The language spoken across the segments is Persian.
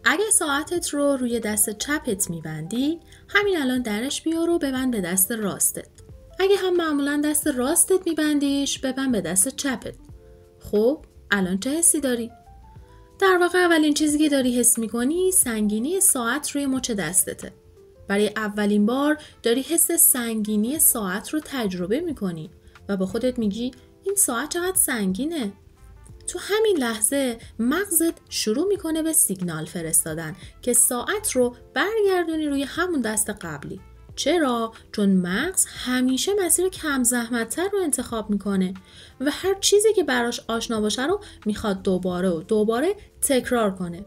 اگه ساعتت رو روی دست چپت میبندی، همین الان درش بیار و ببند به دست راستت. اگه هم معمولا دست راستت میبندیش، ببند به دست چپت. خب الان چه حسی داری؟ در واقع اولین چیزی که داری حس میکنی سنگینی ساعت روی مچ دستته. برای اولین بار داری حس سنگینی ساعت رو تجربه میکنی و با خودت میگی این ساعت چقدر سنگینه. تو همین لحظه مغزت شروع میکنه به سیگنال فرستادن که ساعت رو برگردونی روی همون دست قبلی. چرا؟ چون مغز همیشه مسیر کم زحمت‌تر رو انتخاب میکنه و هر چیزی که براش آشنا باشه رو میخواد دوباره و دوباره تکرار کنه.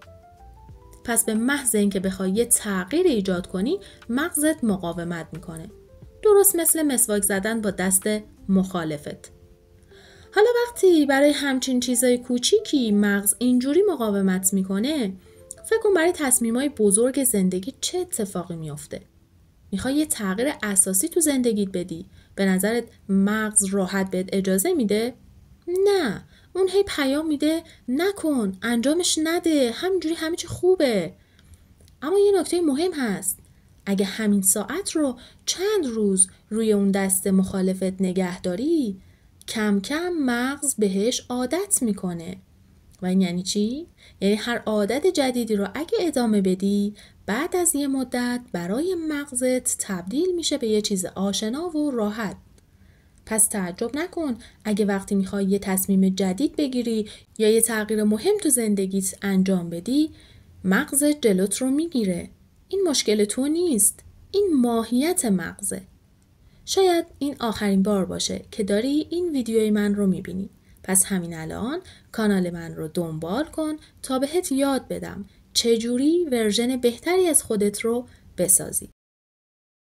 پس به محض اینکه بخوای یه تغییر ایجاد کنی، مغزت مقاومت میکنه. درست مثل مسواک زدن با دست مخالفت. حالا وقتی برای همچین چیزای کوچیکی مغز اینجوری مقاومت میکنه، فکر کن برای تصمیمای بزرگ زندگی چه اتفاقی میفته. میخوای یه تغییر اساسی تو زندگیت بدی، به نظرت مغز راحت بهت اجازه میده؟ نه، اون هی پیام میده نکن، انجامش نده، همینجوری همه چی خوبه. اما یه نکته مهم هست، اگه همین ساعت رو چند روز روی اون دست مخالفت نگه داری، کم کم مغز بهش عادت میکنه. و این یعنی چی؟ یعنی هر عادت جدیدی رو اگه ادامه بدی، بعد از یه مدت برای مغزت تبدیل میشه به یه چیز آشنا و راحت. پس تعجب نکن اگه وقتی میخوای یه تصمیم جدید بگیری یا یه تغییر مهم تو زندگیت انجام بدی، مغزت جلوت رو میگیره. این مشکل تو نیست، این ماهیت مغزه. شاید این آخرین بار باشه که داری این ویدیوی من رو میبینی. پس همین الان کانال من رو دنبال کن تا بهت یاد بدم چجوری ورژن بهتری از خودت رو بسازی.